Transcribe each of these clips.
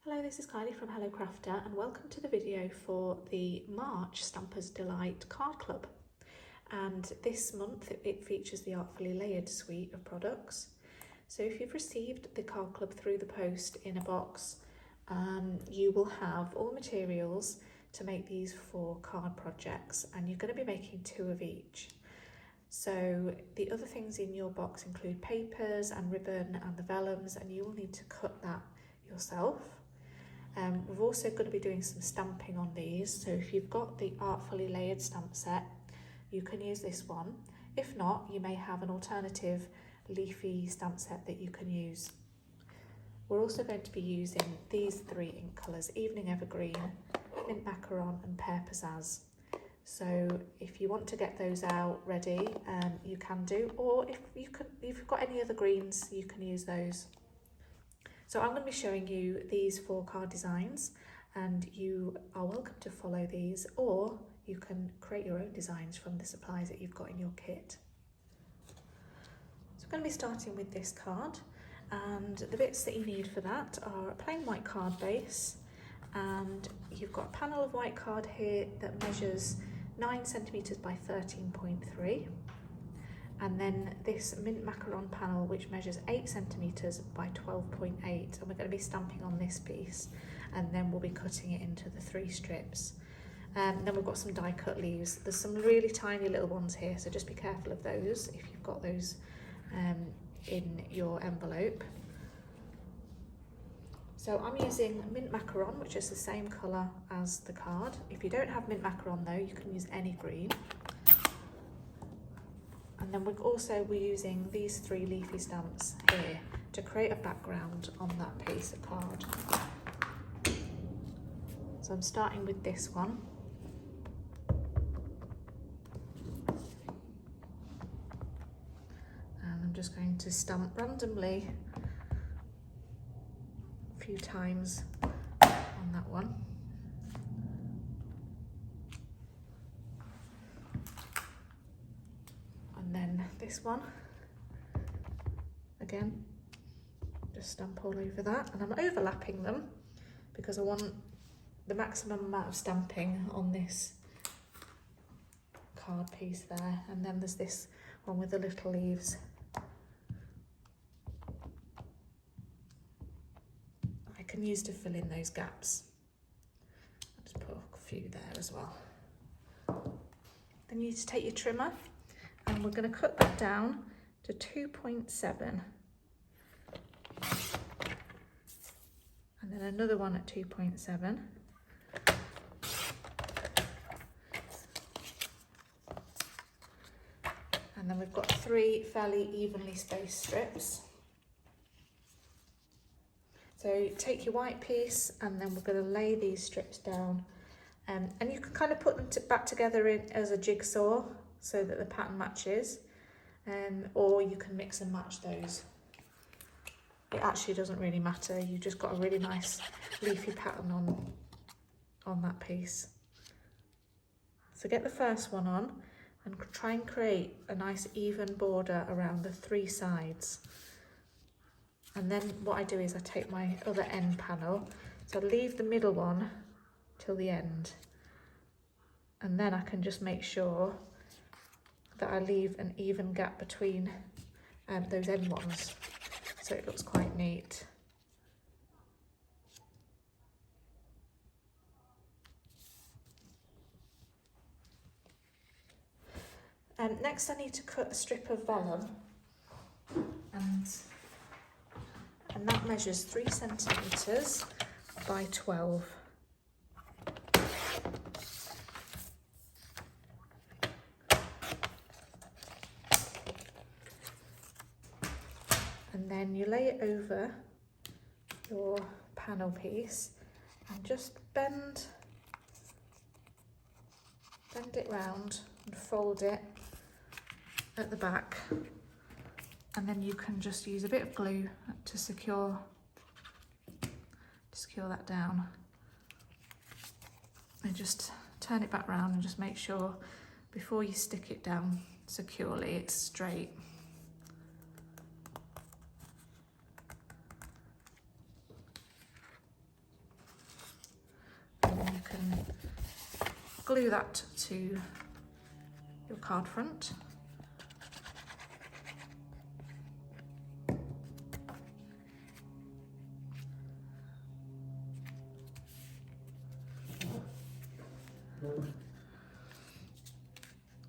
Hello, this is Kylie from Hello Crafter and welcome to the video for the March Stampers Delight Card Club. And this month it features the Artfully Layered suite of products. So if you've received the card club through the post in a box, you will have all the materials to make these 4 card projects, and you're going to be making 2 of each. So the other things in your box include papers and ribbon and the vellums, and you will need to cut that yourself. We're also going to be doing some stamping on these, so if you've got the Artfully Layered stamp set, you can use this one. If not, you may have an alternative leafy stamp set that you can use. We're also going to be using these 3 ink colours: Evening Evergreen, Mint Macaron and Pear Pizzazz. So if you want to get those out ready, you can do, or if you've got any other greens, you can use those. So I'm going to be showing you these 4 card designs, and you are welcome to follow these, or you can create your own designs from the supplies that you've got in your kit. So I'm going to be starting with this card, and the bits that you need for that are a plain white card base, and you've got a panel of white card here that measures 9 centimetres by 13.3. And then this Mint Macaron panel which measures 8 centimetres by 12.8, and we're going to be stamping on this piece, and then we'll be cutting it into the 3 strips. Then we've got some die cut leaves. There's some really tiny little ones here, so just be careful of those if you've got those in your envelope. So I'm using Mint Macaron, which is the same colour as the card. If you don't have Mint Macaron though, you can use any green. And then we're using these 3 leafy stamps here to create a background on that piece of card. So I'm starting with this one. And I'm just going to stamp randomly a few times on that one. Then this one, again, just stamp all over that, and I'm overlapping them because I want the maximum amount of stamping on this card piece there. And then there's this one with the little leaves. I can use to fill in those gaps. I'll just put a few there as well. Then you need to take your trimmer, and we're going to cut that down to 2.7, and then another one at 2.7, and then we've got 3 fairly evenly spaced strips. So take your white piece, and then we're going to lay these strips down, and you can kind of put them back together as a jigsaw so that the pattern matches, or you can mix and match those. It actually doesn't really matter, you just got a really nice leafy pattern on that piece. So get the first one on and try and create a nice even border around the 3 sides. And then what I do is I take my other end panel, so I leave the middle one till the end, and then I can just make sure that I leave an even gap between those end ones, so it looks quite neat. Next I need to cut a strip of vellum, and that measures 3 centimetres by 12. And then you lay it over your panel piece and just bend it round and fold it at the back, and then you can just use a bit of glue to secure that down, and just turn it back round and just make sure before you stick it down securely it's straight. can glue that to your card front.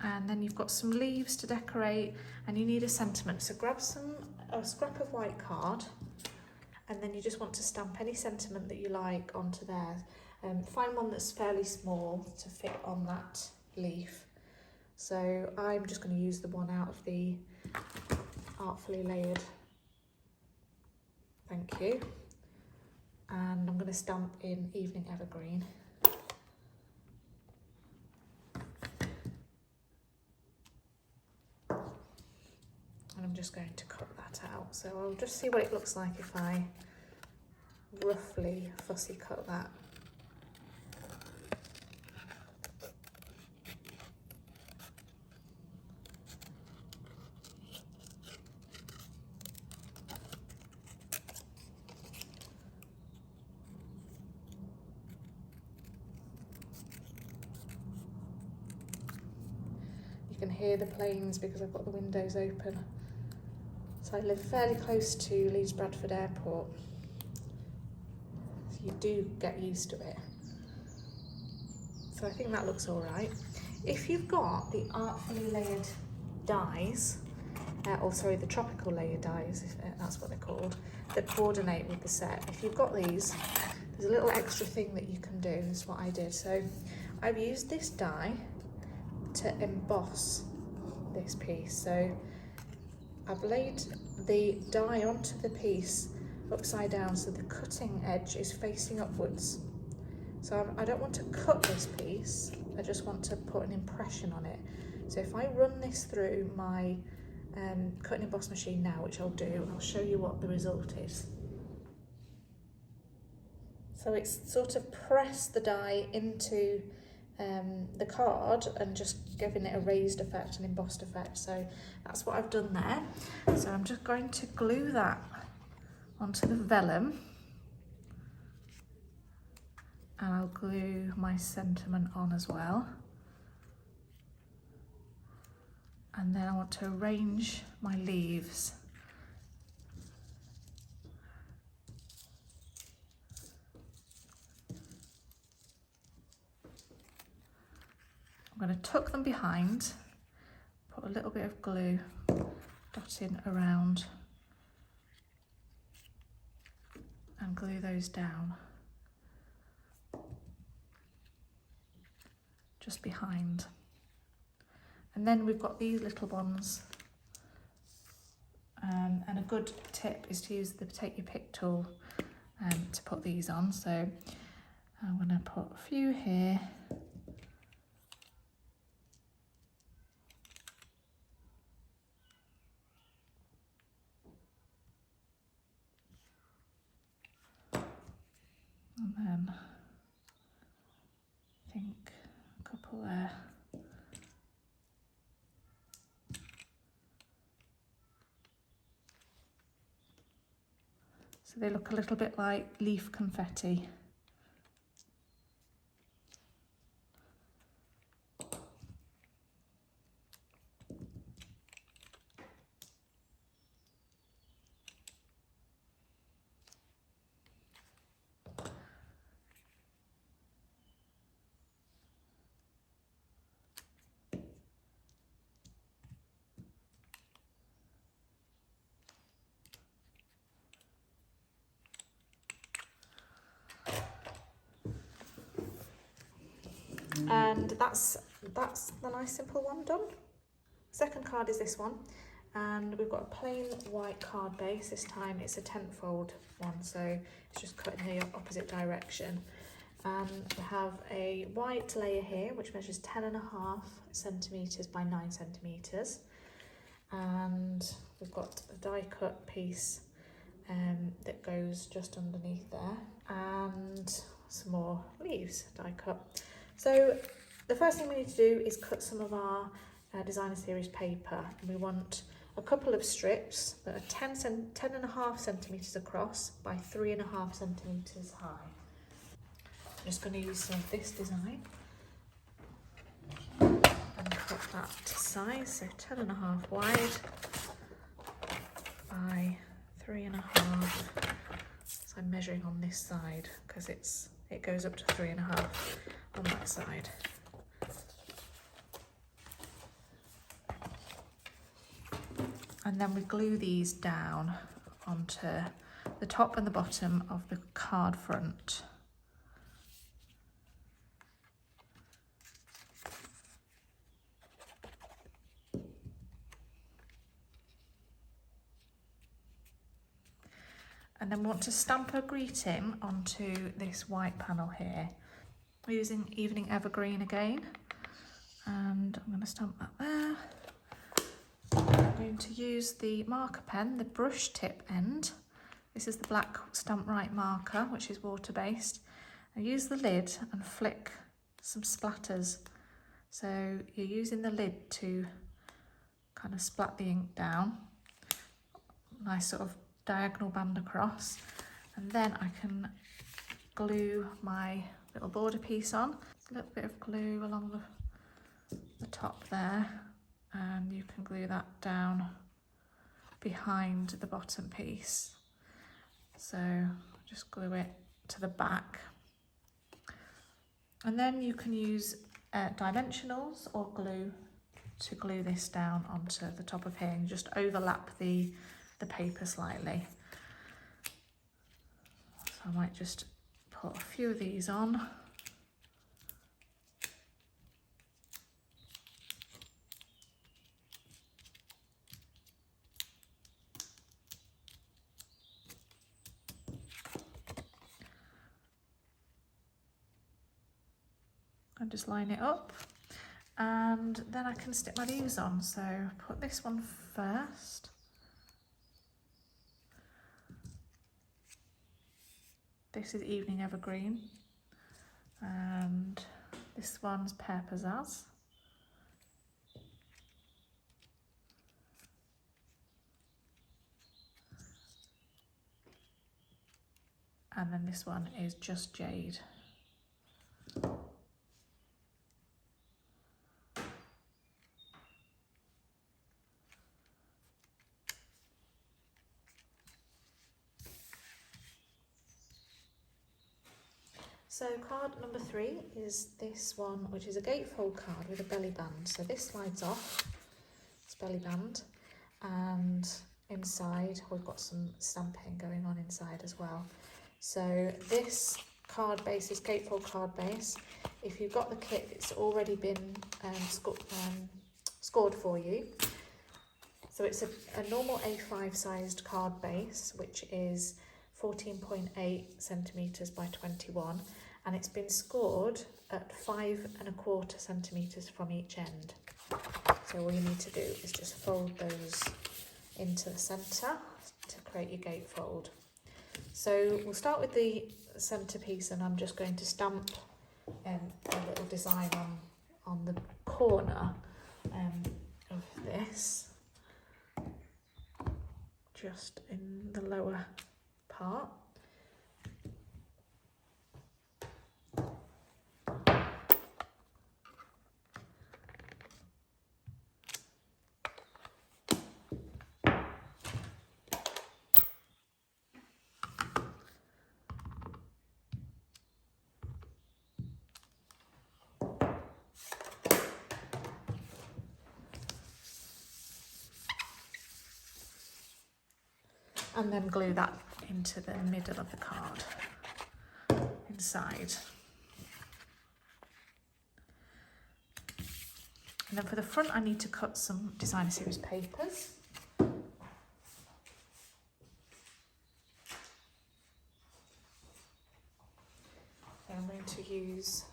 And then you've got some leaves to decorate, and you need a sentiment. So grab a scrap of white card, and then you just want to stamp any sentiment that you like onto there. Find one that's fairly small to fit on that leaf. So I'm just going to use the one out of the Artfully Layered Thank You. And I'm going to stamp in Evening Evergreen. And I'm just going to cut that out. So I'll just see what it looks like if I roughly fussy cut that. You can hear the planes because I've got the windows open. So I live fairly close to Leeds Bradford Airport, so you do get used to it. So I think that looks all right. If you've got the Artfully Layered dies, the tropical layer dies, if that's what they're called, that coordinate with the set. If you've got these, there's a little extra thing that you can do. This is what I did. So I've used this die to emboss this piece. So I've laid the die onto the piece upside down so the cutting edge is facing upwards. So I don't want to cut this piece, I just want to put an impression on it. So if I run this through my cut and emboss machine now, which I'll do, I'll show you what the result is. So it's sort of pressed the die into the card and just giving it a raised effect, an embossed effect. So that's what I've done there. So I'm just going to glue that onto the vellum, and I'll glue my sentiment on as well. And then I want to arrange my leaves. I'm going to tuck them behind, put a little bit of glue dotting around and glue those down just behind. And then we've got these little ones, and a good tip is to use the take your pick tool to put these on. So I'm going to put a few here. And then I think a couple there. So they look a little bit like leaf confetti. And that's the nice simple one done. Second card is this one, and we've got a plain white card base. This time it's a 10-fold one, so it's just cut in the opposite direction. And we have a white layer here which measures 10.5 centimetres by 9 centimetres, and we've got a die cut piece that goes just underneath there, and some more leaves die cut. So the first thing we need to do is cut some of our designer series paper. We want a couple of strips that are 10.5 centimetres across by 3.5 centimetres high. I'm just going to use some of this design and cut that to size, so 10.5 wide by 3.5. So I'm measuring on this side because it goes up to 3.5 on that side. And then we glue these down onto the top and the bottom of the card front. And then we want to stamp a greeting onto this white panel here. We're using Evening Evergreen again. And I'm going to stamp that there. I'm going to use the marker pen, the brush tip end. This is the black Stamp Right marker, which is water-based. I use the lid and flick some splatters. So you're using the lid to kind of splat the ink down. Nice sort of diagonal band across. And then I can glue my little border piece on. A little bit of glue along the top there. And you can glue that down behind the bottom piece. So just glue it to the back. And then you can use dimensionals or glue to glue this down onto the top of here, and just overlap the paper slightly. So I might just put a few of these on. And just line it up, and then I can stick my leaves on. So put this one first. This is Evening Evergreen, and this one's Pear Pizzazz. And then this one is Just Jade. So card number 3 is this one, which is a gatefold card with a belly band. So this slides off, it's belly band, and inside we've got some stamping going on inside as well. So this card base is gatefold card base. If you've got the kit, it's already been scored for you. So it's a normal A5 sized card base, which is 14.8 centimetres by 21, and it's been scored at 5.25 centimetres from each end. So all you need to do is just fold those into the centre to create your gatefold. So we'll start with the centrepiece, and I'm just going to stamp a little design on the corner of this, just in the lower part. And then glue that into the middle of the card, inside. And then for the front, I need to cut some designer series papers. So I'm going to use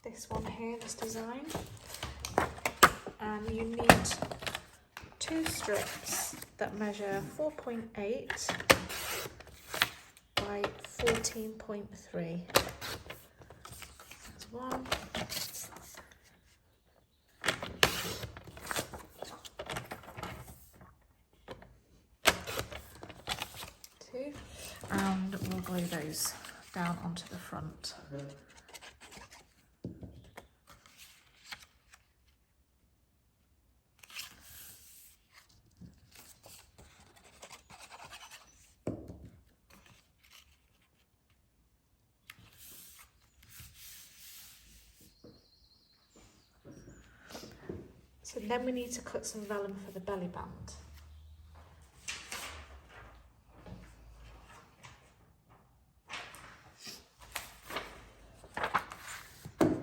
this one here, this design. And you need 2 strips that measure 4.8 by 14.3. That's 1. 2. And we'll glue those down onto the front. So then we need to cut some vellum for the belly band.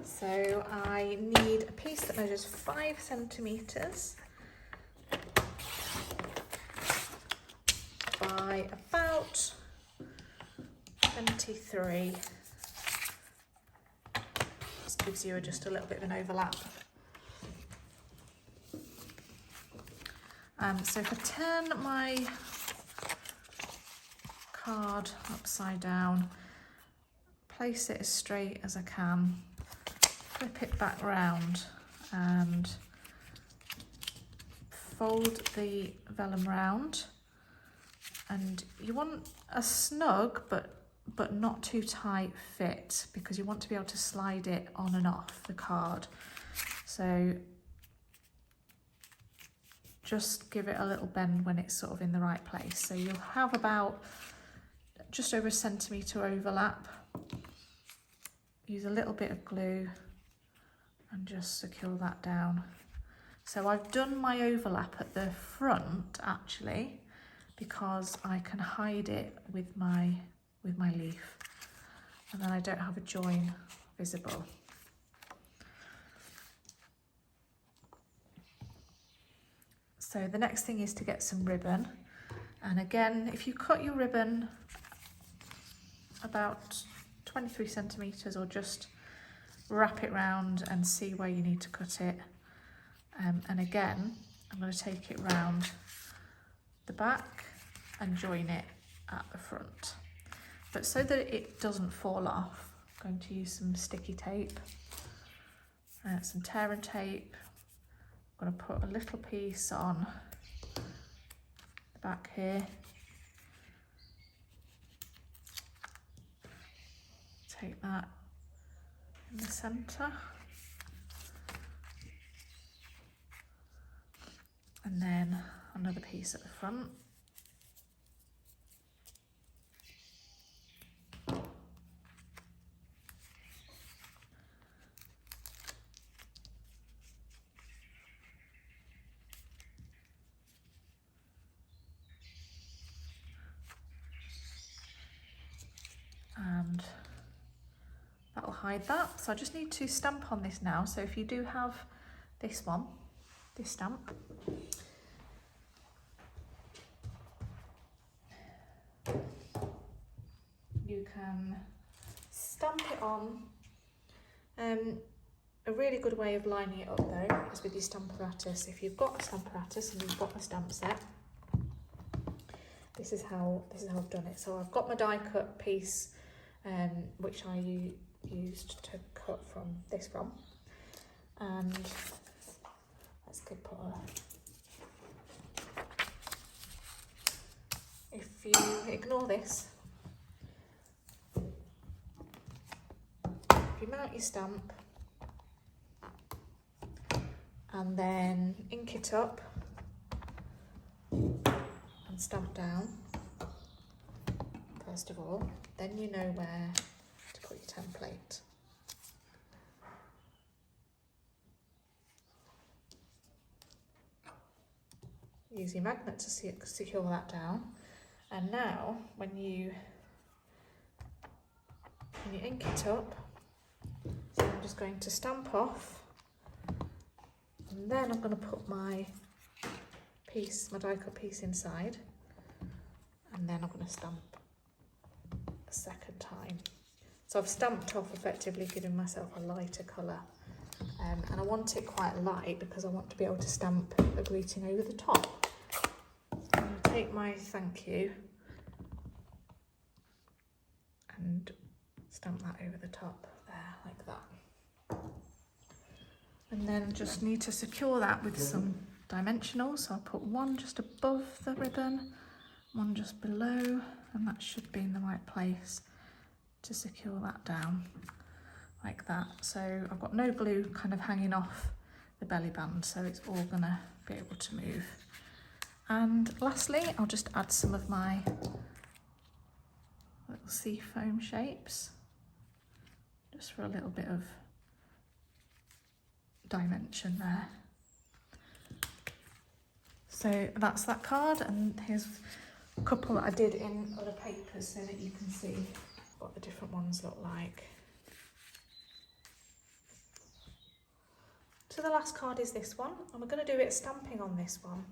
So I need a piece that measures 5 centimetres by about 23. This gives you just a little bit of an overlap. So if I turn my card upside down, place it as straight as I can, flip it back round and fold the vellum round, and you want a snug but not too tight fit, because you want to be able to slide it on and off the card. So just give it a little bend when it's sort of in the right place. So you'll have about just over 1 centimetre overlap. Use a little bit of glue and just secure that down. So I've done my overlap at the front actually, because I can hide it with my leaf, and then I don't have a join visible. So the next thing is to get some ribbon, and again, if you cut your ribbon about 23 centimetres, or just wrap it round and see where you need to cut it. And again, I'm going to take it round the back and join it at the front. But so that it doesn't fall off, I'm going to use some sticky tape, some tear and tape. I'm going to put a little piece on the back here. Take that in the centre. And then another piece at the front. And that'll hide that. So I just need to stamp on this now. So if you do have this one, this stamp, you can stamp it on. A really good way of lining it up though is with your stamp apparatus. If you've got a stamp apparatus and you've got a stamp set, this is how I've done it. So I've got my die cut piece, which I used to cut from this from, and let's put if you ignore this, if you mount your stamp and then ink it up and stamp down first of all, then you know where to put your template. Use your magnet to secure that down, and now when you ink it up, so I'm just going to stamp off, and then I'm going to put my die cut piece inside, and then I'm going to stamp a second time. So I've stamped off, effectively giving myself a lighter colour, and I want it quite light because I want to be able to stamp a greeting over the top. I'm going to take my thank you and stamp that over the top there, like that. And then just need to secure that with some dimensionals. So I'll put one just above the ribbon, one just below, and that should be in the right place. to secure that down like that. So I've got no glue kind of hanging off the belly band, so it's all gonna be able to move. And lastly, I'll just add some of my little sea foam shapes, just for a little bit of dimension there. So that's that card, and here's a couple that I did in other papers so that you can see what the different ones look like. So the last card is this one, and we're going to do it stamping on this one.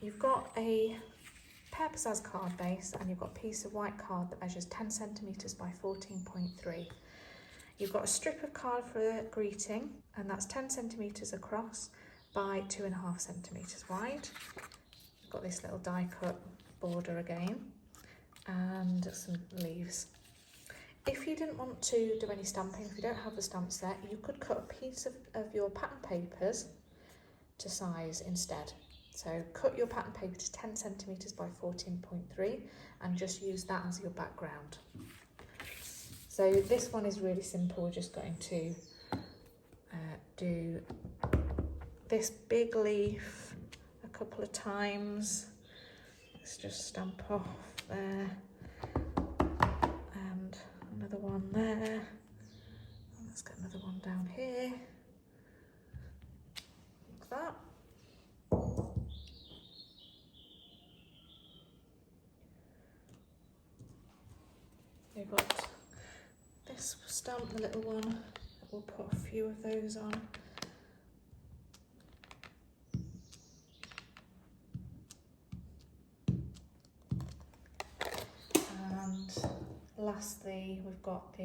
You've got a Pear Pizzazz card base, and you've got a piece of white card that measures 10 centimetres by 14.3. You've got a strip of card for a greeting, and that's 10 centimetres across by 2.5 centimetres wide. You've got this little die cut border again, and some leaves. If you didn't want to do any stamping, if you don't have the stamp set, you could cut a piece of your pattern papers to size instead. So cut your pattern paper to 10 centimetres by 14.3 and just use that as your background. So this one is really simple. We're just going to do this big leaf a couple of times. Let's just stamp off there, and another one there. Let's get another one down here, like that. We've got this stamp, the little one. We'll put a few of those on. And lastly, we've got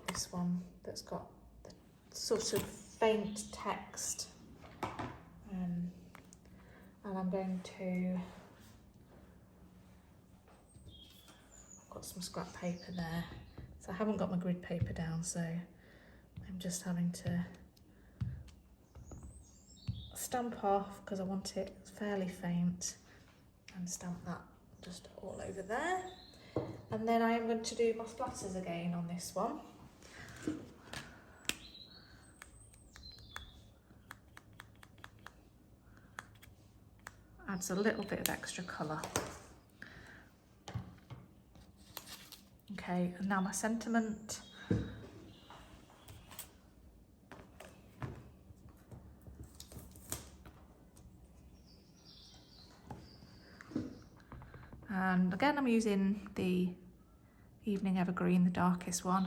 this one that's got the sort of faint text. And I'm going to, I've got some scrap paper there, so I haven't got my grid paper down, so I'm just having to stamp off because I want it fairly faint, and stamp that just all over there. And then I am going to do my splatters again on this one. Adds a little bit of extra colour. Okay, and now my sentiment. And again, I'm using the Evening Evergreen, the darkest one.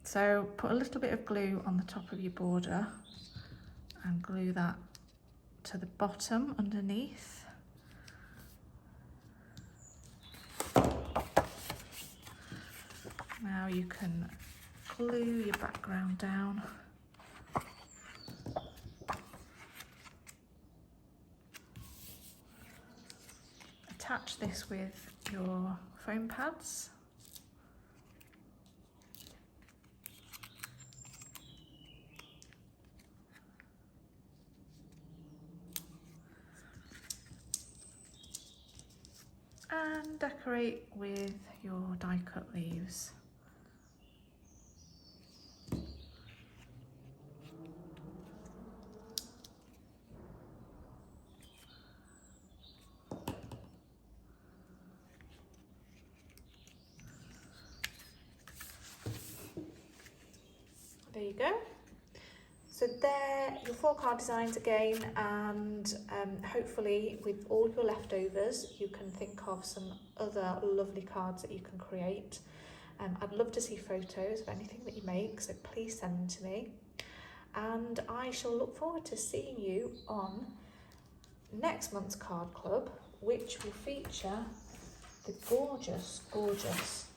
So put a little bit of glue on the top of your border and glue that to the bottom underneath. Now you can glue your background down. Attach this with your foam pads. And decorate with your die cut leaves. There you go. So there, your 4 card designs again, and hopefully with all your leftovers you can think of some other lovely cards that you can create. I'd love to see photos of anything that you make, so please send them to me. And I shall look forward to seeing you on next month's card club, which will feature the gorgeous, gorgeous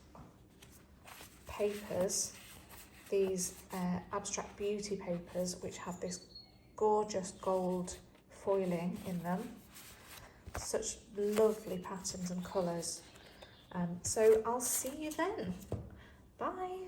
papers. These abstract beauty papers, which have this gorgeous gold foiling in them. Such lovely patterns and colours. So I'll see you then. Bye.